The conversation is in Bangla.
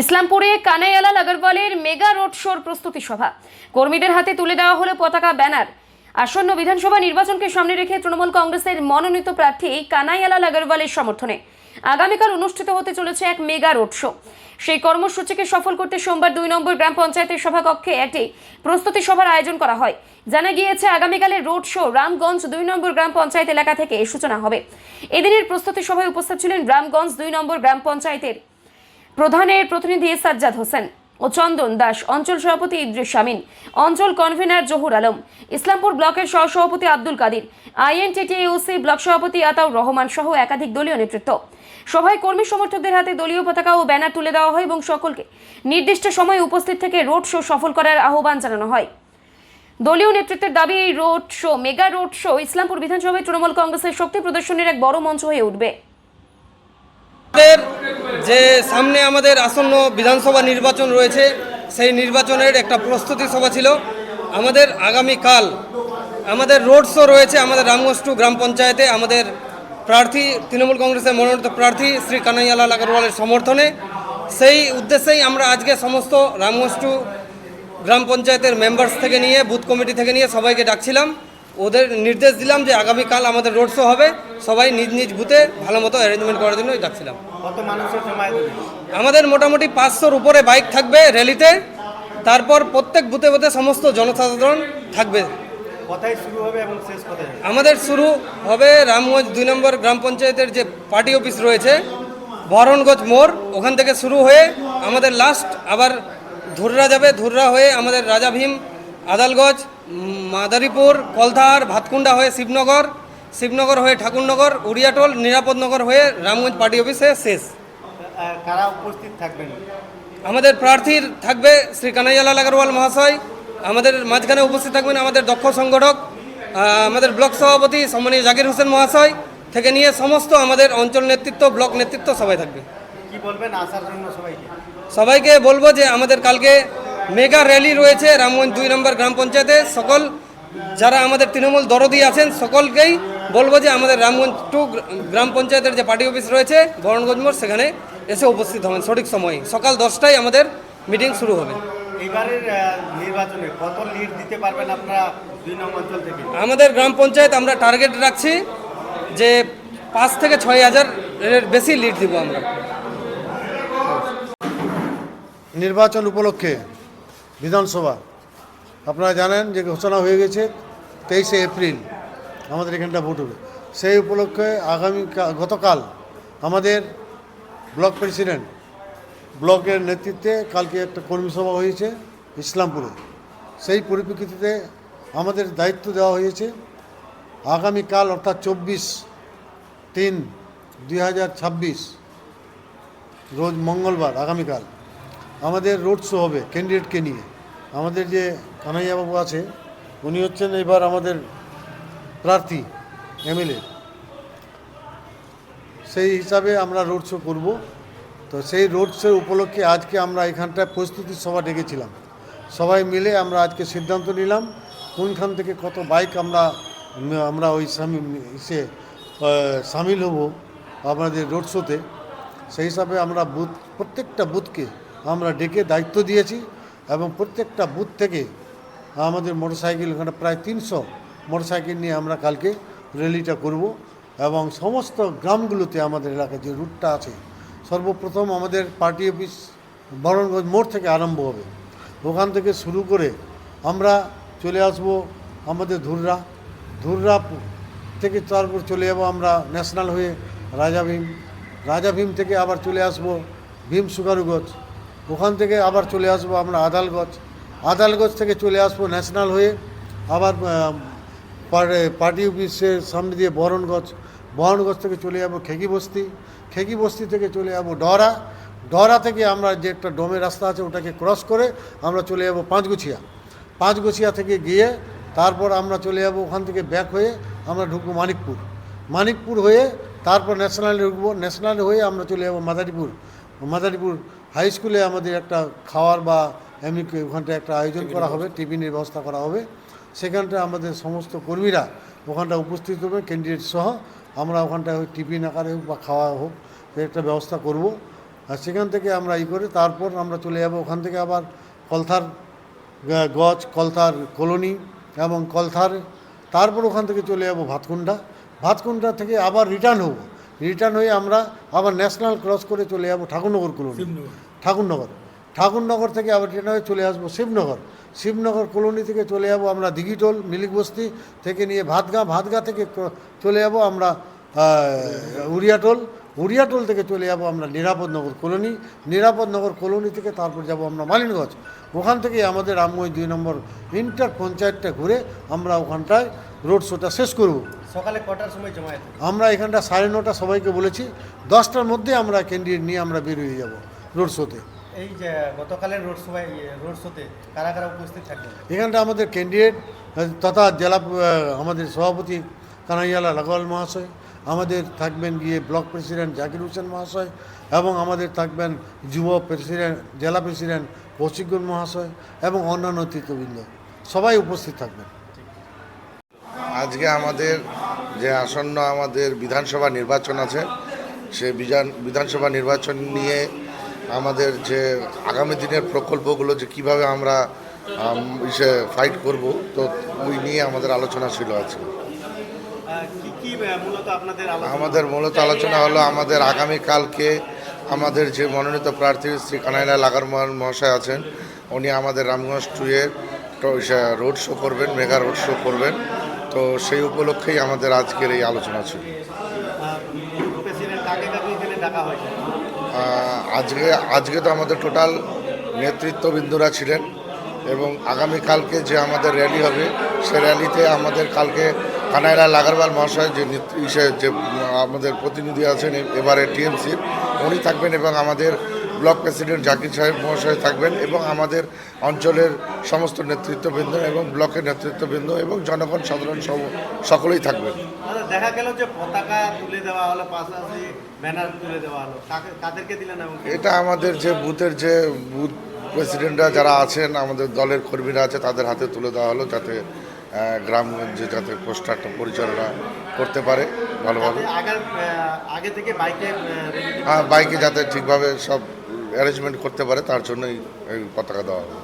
ইসলামপুরে কানাইয়ালাল আগরওয়ালের মেগা রোড শোর প্রস্তুতি সভা। কর্মীদের হাতে তুলে দেওয়া হলো পতাকা, ব্যানার। আসন্ন বিধানসভা নির্বাচনকে সামনে রেখে তৃণমূল কংগ্রেসের মনোনীত প্রার্থী কানাইয়ালাল আগরওয়ালের সমর্থনে আগামীকাল অনুষ্ঠিত হতে চলেছে এক মেগা রোড শো। সেই কর্মসূচিকে সফল করতে সোমবার 2 নম্বর গ্রাম পঞ্চায়েতের সভাকক্ষে একটি প্রস্তুতি সভার আয়োজন করা হয়। জানা গিয়েছে আগামীকালের রোড শো রামগঞ্জ 2 নম্বর গ্রাম পঞ্চায়েত এলাকা থেকে সূচনা হবে। এদিনের প্রস্তুতি সভায় উপস্থিত ছিলেন রামগঞ্জ 2 নম্বর গ্রাম পঞ্চায়েতের প্রধানের প্রতিনিধি সাজ্জাদ হোসেন ও চন্দন দাস, অঞ্চল সভাপতি ইদ্রিস শামিন, অঞ্চল কনভেনার জহুর আলম, ইসলামপুর ব্লকের সহসভাপতি আব্দুল কাদির, INTTUC ব্লক সভাপতি আতাউর রহমান সহ একাধিক দলীয় নেতৃত্ব। সভায় কর্মী সমর্থকদের হাতে দলীয় পতাকা ও ব্যানার তুলে দেওয়া হয় এবং সকলকে নির্দিষ্ট সময়ে উপস্থিত থেকে রোড শো সফল করার আহ্বান জানানো হয়। দলীয় নেতৃত্বের দাবি, এই road show, mega road show Islampur বিধানসভায় তৃণমূল কংগ্রেসের শক্তি প্রদর্শনের এক বড় মঞ্চ হয়ে উঠবে। যে সামনে আমাদের আসন্ন বিধানসভা নির্বাচন রয়েছে, সেই নির্বাচনের একটা প্রস্তুতি সভা ছিল। আমাদের আগামীকাল আমাদের রোড শো রয়েছে আমাদের রামগঞ্জ 2 গ্রাম পঞ্চায়েতে। আমাদের প্রার্থী, তৃণমূল কংগ্রেসের মনোনীত প্রার্থী শ্রী কানাইয়ালাল আগরওয়ালের সমর্থনে। সেই উদ্দেশ্যেই আমরা আজকে সমস্ত রামগঞ্জ 2 গ্রাম পঞ্চায়েতের মেম্বার্স থেকে নিয়ে, বুথ কমিটি থেকে নিয়ে সবাইকে ডাকছিলাম। ওদের নির্দেশ দিলাম যে আগামীকাল আমাদের রোড শো হবে, সবাই নিজ নিজ বুথে ভালো মতো অ্যারেঞ্জমেন্ট করার জন্য ডাকছিলাম। কত মানুষের সময় দেবে? আমাদের মোটামুটি 500-র উপরে বাইক থাকবে র্যালিতে। তারপর প্রত্যেক বুথে বুথে সমস্ত জনসাধারণ থাকবে। কোথায় শুরু হবে এবং শেষ কোথায় হবে? আমাদের শুরু হবে রামগঞ্জ 2 নম্বর গ্রাম পঞ্চায়েতের যে পার্টি অফিস রয়েছে, বহরণগঞ্জ মোড়, ওখান থেকে শুরু হয়ে আমাদের লাস্ট আবার ধুররা যাবে। ধুররা হয়ে আমাদের রাজা ভীম, আদালগঞ্জ, মাদারীপুর, কলথার, ভাতকুন্ডা হয়ে শিবনগর, শিবনগর হয়ে ঠাকুরনগর, উড়িয়াটোল, নিরাপদনগর হয়ে রামগঞ্জ পার্টি অফিসে শেষ। কারা উপস্থিত থাকবেন? আমাদের প্রার্থীর থাকবে শ্রী কানাইয়ালাল আগরওয়াল মহাশয়। আমাদের মাঝখানে উপস্থিত থাকবেন আমাদের দক্ষ সংগঠক, আমাদের ব্লক সভাপতি সম্মানীয় জাকির হোসেন মহাশয় থেকে নিয়ে সমস্ত আমাদের অঞ্চল নেতৃত্ব, ব্লক নেতৃত্ব সবাই থাকবে। কি বলবেন আসার জন্য সবাইকে? সবাইকে বলবো যে আমাদের কালকে মেগা র্যালি রয়েছে রামগঞ্জ 2 নম্বর গ্রাম পঞ্চায়েতে। সকল যারা আমাদের তৃণমূল দরদি আছেন সকলকেই বলবো যে আমাদের রামগঞ্জ 2 গ্রাম পঞ্চায়েতের যে পার্টি অফিস রয়েছে বহরণগঞ্জ মোড়, সেখানে এসে উপস্থিত হবেন সঠিক সময়ে। সকাল 10টায় আমাদের মিটিং শুরু হবে। এইবারের নির্বাচনে কত লিড দিতে পারবেন আপনারা 2 নম্বর অঞ্চল থেকে? আমাদের গ্রাম পঞ্চায়েত আমরা টার্গেট রাখছি যে 5 থেকে 6 হাজারের বেশি লিড দিব আমরা। নির্বাচন উপলক্ষে বিধানসভা আপনারা জানেন যে ঘোষণা হয়ে গেছে 23শে এপ্রিল আমাদের এখানটা ভোট হবে। সেই উপলক্ষে গতকাল আমাদের ব্লক প্রেসিডেন্ট ব্লকের নেতৃত্বে কালকে একটা কর্মী সভা হয়েছে ইসলামপুরে। সেই পরিপ্রেক্ষিতে আমাদের দায়িত্ব দেওয়া হয়েছে আগামীকাল অর্থাৎ 24/3/2026 রোজ মঙ্গলবার আগামীকাল আমাদের রোড শো হবে ক্যান্ডিডেটকে নিয়ে। আমাদের যে কানাইয়াবাবু আছে উনি হচ্ছেন এবার আমাদের প্রার্থী MLA, সেই হিসাবে আমরা রোড শো করব। তো সেই রোড শো উপলক্ষে আজকে আমরা এখানটায় প্রস্তুতি সভা ডেকেছিলাম। সবাই মিলে আমরা আজকে সিদ্ধান্ত নিলাম কোনখান থেকে কত বাইক আমরা ওই সামিল হব আপনাদের রোড শোতে। সেই হিসাবে আমরা প্রত্যেকটা বুথকে আমরা ডেকে দায়িত্ব দিয়েছি এবং প্রত্যেকটা বুথ থেকে আমাদের মোটরসাইকেল, এখানে প্রায় 300 মোটরসাইকেল নিয়ে আমরা কালকে র্যালিটা করব এবং সমস্ত গ্রামগুলোতে আমাদের এলাকায় যে রুটটা আছে, সর্বপ্রথম আমাদের পার্টি অফিস বহরণগঞ্জ মোড় থেকে আরম্ভ হবে। ওখান থেকে শুরু করে আমরা চলে আসব আমাদের ধুররা থেকে, তারপর চলে যাব আমরা ন্যাশনাল হয়ে রাজা ভীম থেকে আবার চলে আসব ভীম সুগারুগঞ্জ। ওখান থেকে আবার চলে আসব আমরা আদালগঞ্জ থেকে চলে আসব ন্যাশনাল হয়ে আবার পার্টি অফিসের সামনে দিয়ে বহরণগঞ্জ থেকে চলে যাব খেকি বস্তি থেকে চলে যাব ডরা থেকে আমরা যে একটা ডোমের রাস্তা আছে ওটাকে ক্রস করে আমরা চলে যাব পাঁচগুছিয়া থেকে গিয়ে তারপর আমরা চলে যাব ওখান থেকে ব্যাক হয়ে আমরা ঢুকবো মানিকপুর হয়ে তারপর ন্যাশনালে ঢুকবো। ন্যাশনাল হয়ে আমরা চলে যাব মাদারীপুর হাই স্কুলে আমাদের একটা খাওয়ার বা এমনি ওখানটায় একটা আয়োজন করা হবে, টিফিনের ব্যবস্থা করা হবে। সেখানটায় আমাদের সমস্ত কর্মীরা ওখানটা উপস্থিত হবে ক্যান্ডিডেট সহ। আমরা ওখানটায় টিফিন আকারে হোক বা খাওয়া হোক একটা ব্যবস্থা করব। আর সেখান থেকে আমরা করে তারপর আমরা চলে যাব ওখান থেকে আবার কলথার গজ, কলথার কলোনি এবং কলথার, তারপর ওখান থেকে চলে যাব ভাতকুন্ডা। ভাতকুন্ডা থেকে আবার রিটার্ন হয়ে আমরা আবার ন্যাশনাল ক্রস করে চলে যাব ঠাকুরনগর কলোনি, ঠাকুরনগর থেকে আবার ট্রেন হয়ে চলে আসবো শিবনগর কলোনি থেকে চলে যাব আমরা দিঘিটোল মিলিক বস্তি থেকে নিয়ে ভাতগা থেকে চলে যাব আমরা উড়িয়াটোল থেকে চলে যাব আমরা নিরাপদনগর কলোনি থেকে তারপর যাব আমরা মালিনগঞ্জ। ওখান থেকে আমাদের রামগঞ্জ 2 নম্বর ইন্টার পঞ্চায়েতটা ঘুরে আমরা ওখানটায় রোড শোটা শেষ করব। সকালে কটার সময় জমায়েত হবে? আমরা এখানটা 9:30 সবাইকে বলেছি, 10টার মধ্যে আমরা ক্যান্ডিডেট নিয়ে আমরা বের হয়ে যাব রোড শোতে। এই যে গতকালের রোড শোতে কারা কারা উপস্থিত থাকবেন? এখানটা আমাদের ক্যান্ডিডেট তথা জেলা আমাদের সভাপতি কানাইয়ালা লাগোয়াল মহাশয়, আমাদের থাকবেন গিয়ে ব্লক প্রেসিডেন্ট জাকির হোসেন মহাশয় এবং আমাদের থাকবেন যুব প্রেসিডেন্ট জেলা প্রেসিডেন্ট কৌশিকগঞ্জ মহাশয় এবং অন্যান্য নেতৃত্ববৃন্দ সবাই উপস্থিত থাকবেন। আজকে আমাদের যে আসন্ন আমাদের বিধানসভা নির্বাচন আছে, সেই বিধানসভা নির্বাচন নিয়ে আমাদের যে আগামী দিনের প্রকল্পগুলো যে কিভাবে আমরা ফাইট করব, তো ওই নিয়ে আমাদের আলোচনা ছিল আজকে। কি মূলত আপনাদের আমাদের মূলত আলোচনা হলো আমাদের আগামীকালকে আমাদের যে মনোনীত প্রার্থী শ্রী কানাইলা লাগারমান মহাশয় আছেন, উনি আমাদের রামগঞ্জ 2-এর রোড শো করবেন, মেগা রোড শো করবেন। তো সেই উপলক্ষেই আমাদের আজকের এই আলোচনা ছিল। আজকে তো আমাদের টোটাল নেতৃত্ববৃন্দরা ছিলেন এবং আগামীকালকে যে আমাদের র্যালি হবে, সে র্যালিতে আমাদের কালকে কানাইলা লাগারওয়াল মহাশয় যে আমাদের প্রতিনিধি আছেন এবারে টিএমসির, উনি থাকবেন এবং আমাদের ব্লক প্রেসিডেন্ট জাকির সাহেব মহাশয় থাকবেন এবং আমাদের অঞ্চলের সমস্ত নেতৃত্ববৃন্দ এবং ব্লকের নেতৃত্ববৃন্দ এবং জনগণ সাধারণ সকলেই থাকবেন। দেখা গেল যে পতাকা তুলে দেওয়া হলো, পাশাপাশি ব্যানার তুলে দেওয়া হলো, কাদেরকে দিলেন? এটা আমাদের যে বুথের যে বুথ প্রেসিডেন্টরা যারা আছেন, আমাদের দলের কর্মীরা আছে, তাদের হাতে তুলে দেওয়া হলো, যাতে গ্রামগঞ্জে যাতে পোস্টারটা পরিচালনা করতে পারে ভালোভাবে। আগে থেকে বাইকে যাতে ঠিকভাবে সব অ্যারেঞ্জমেন্ট করতে পারে, তার জন্যই এই পতাকা দেওয়া হবে।